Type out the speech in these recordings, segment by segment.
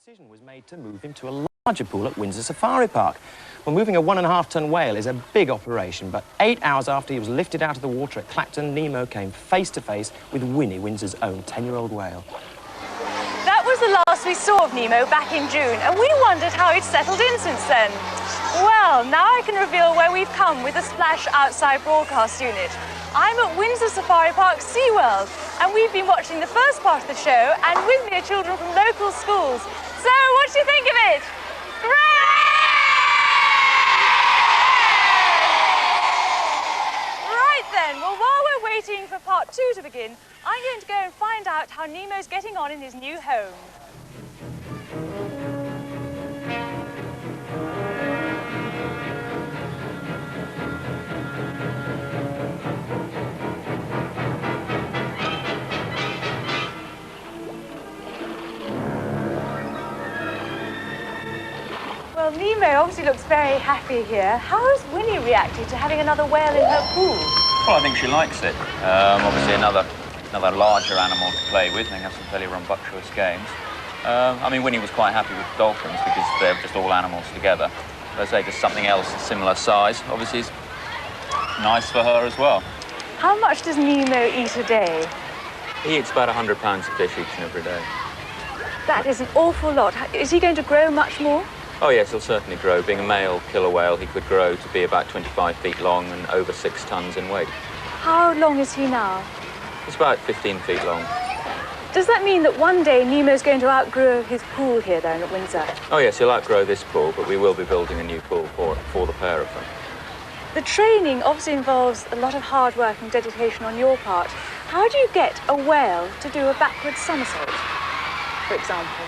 decision was made to move him to a larger pool at Windsor Safari Park. Well, moving a 1.5-ton whale is a big operation, but 8 hours after he was lifted out of the water at Clacton, Nemo came face to face with Winnie, Windsor's own 10-year-old whale. That was the last we saw of Nemo back in June, and we wondered how he'd settled in since then. Well, now I can reveal where we've come with the Splash Outside Broadcast Unit. I'm at Windsor Safari Park SeaWorld, and we've been watching the first part of the show, and with me are children from local schools. So, what do you think of it? Right then, well, while we're waiting for part 2 to begin, I'm going to go and find out how Nemo's getting on in his new home. Well, Nemo obviously looks very happy here. How has Winnie reacted to having another whale in her pool? Well, I think she likes it. Obviously another larger animal to play with. They have some fairly rumbunctious games. I mean, Winnie was quite happy with dolphins because they're just all animals together. But I say just something else, a similar size, obviously is nice for her as well. How much does Nemo eat a day? He eats about 100 pounds of fish each and every day. That is an awful lot. Is he going to grow much more? Oh yes, he'll certainly grow. Being a male killer whale, he could grow to be about 25 feet long and over 6 tons in weight. How long is he now? He's about 15 feet long. Does that mean that one day Nemo's going to outgrow his pool here then at Windsor? Oh yes, he'll outgrow this pool, but we will be building a new pool for the pair of them. The training obviously involves a lot of hard work and dedication on your part. How do you get a whale to do a backward somersault, for example?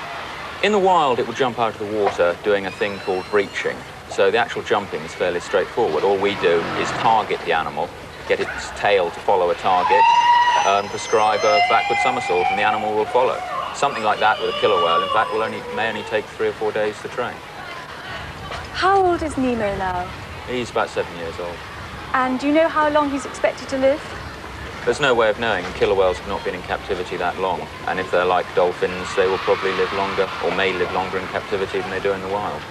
In the wild, it will jump out of the water doing a thing called breaching. So the actual jumping is fairly straightforward. All we do is target the animal, get its tail to follow a target, and prescribe a backward somersault, and the animal will follow. Something like that with a killer whale, in fact, may only take 3 or 4 days to train. How old is Nemo now? He's about 7 years old. And do you know how long he's expected to live? There's no way of knowing. Killer whales have not been in captivity that long. And if they're like dolphins, they will probably live longer, or may live longer in captivity than they do in the wild.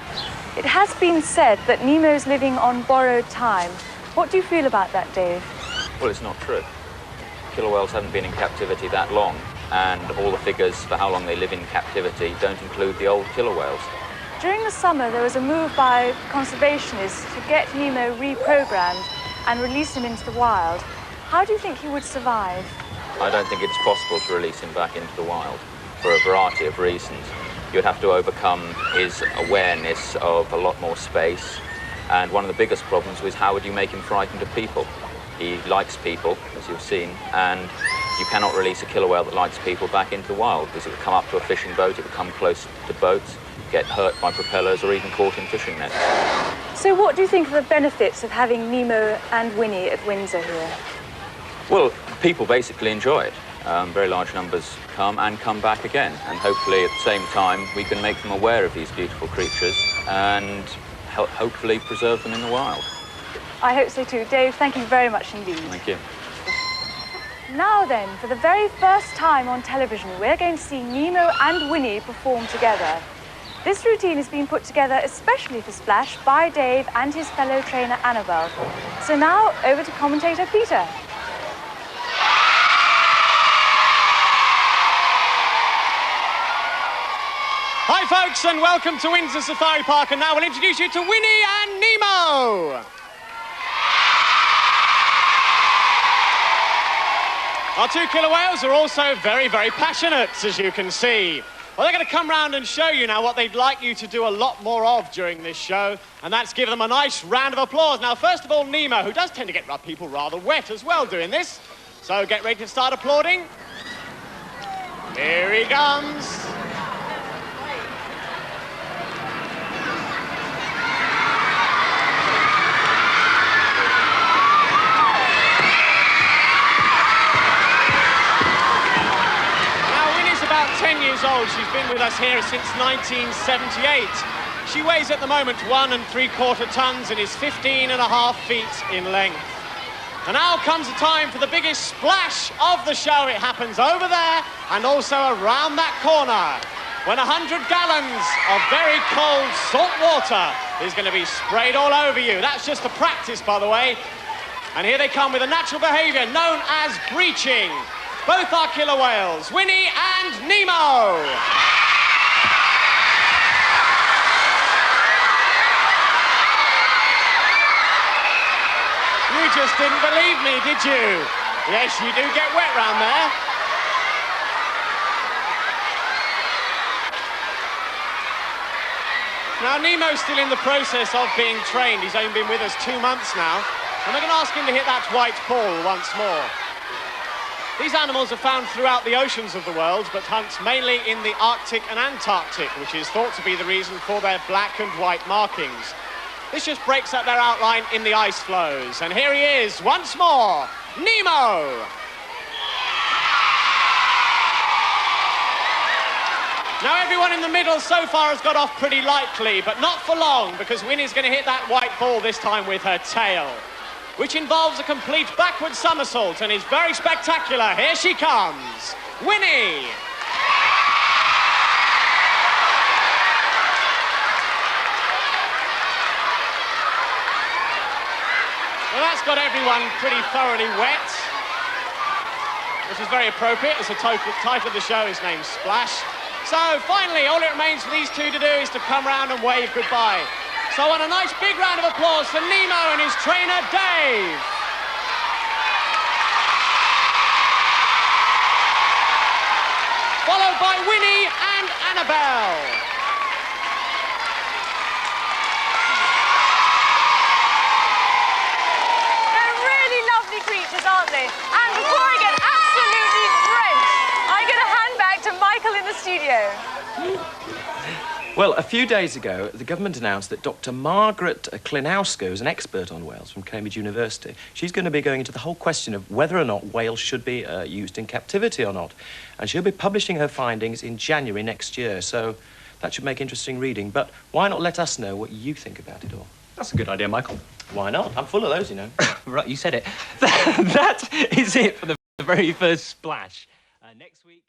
It has been said that Nemo's living on borrowed time. What do you feel about that, Dave? Well, it's not true. Killer whales haven't been in captivity that long, and all the figures for how long they live in captivity don't include the old killer whales. During the summer, there was a move by conservationists to get Nemo reprogrammed and release him into the wild. How do you think he would survive? I don't think it's possible to release him back into the wild for a variety of reasons. You'd have to overcome his awareness of a lot more space, and one of the biggest problems was how would you make him frightened of people? He likes people, as you've seen, and you cannot release a killer whale that likes people back into the wild because it would come up to a fishing boat, it would come close to boats, get hurt by propellers, or even caught in fishing nets. So what do you think of the benefits of having Nemo and Winnie at Windsor here? Well, people basically enjoy it. Very large numbers come back again, and hopefully at the same time we can make them aware of these beautiful creatures and hopefully preserve them in the wild. I hope so too. Dave, thank you very much indeed. Thank you. Now then, for the very first time on television, we're going to see Nemo and Winnie perform together. This routine has been put together especially for Splash by Dave and his fellow trainer Annabelle. So now, over to commentator Peter. Hi folks, and welcome to Windsor Safari Park, and now we'll introduce you to Winnie and Nemo. Our 2 killer whales are also very, very passionate, as you can see. Well, they're going to come round and show you now what they'd like you to do a lot more of during this show, and that's give them a nice round of applause. Now, first of all, Nemo, who does tend to get people rather wet as well doing this. So get ready to start applauding. Here he comes. About 10 years old. She's been with us here since 1978. She weighs at the moment 1 3/4 tons and is 15.5 feet in length. And now comes the time for the biggest splash of the show. It happens over there and also around that corner. when 100 gallons of very cold salt water is going to be sprayed all over you. That's just the practice, by the way. And here they come with a natural behaviour known as breaching. Both are killer whales, Winnie and Nemo. You just didn't believe me, did you? Yes, you do get wet round there. Now, Nemo's still in the process of being trained. He's only been with us 2 months now. And we're going to ask him to hit that white ball once more. These animals are found throughout the oceans of the world, but hunt mainly in the Arctic and Antarctic, which is thought to be the reason for their black and white markings. This just breaks up their outline in the ice floes. And here he is, once more, Nemo! Now, everyone in the middle so far has got off pretty lightly, but not for long, because Winnie's going to hit that white ball this time with her tail, which involves a complete backward somersault and is very spectacular. Here she comes, Winnie! Well, that's got everyone pretty thoroughly wet, which is very appropriate, as the title of the show is named Splash. So, finally, all it remains for these two to do is to come round and wave goodbye. So, on a nice big round of applause for Nemo and his trainer, Dave. Followed by Winnie and Annabelle. They're really lovely creatures, aren't they? And before I get absolutely drenched, I'm going to hand back to Michael in the studio. Well, a few days ago, the government announced that Dr Margaret Klinowska, who's an expert on whales from Cambridge University, she's going to be going into the whole question of whether or not whales should be used in captivity or not. And she'll be publishing her findings in January next year, so that should make interesting reading. But why not let us know what you think about it all? That's a good idea, Michael. Why not? I'm full of those, you know. Right, you said it. That is it for the very first Splash. Next week...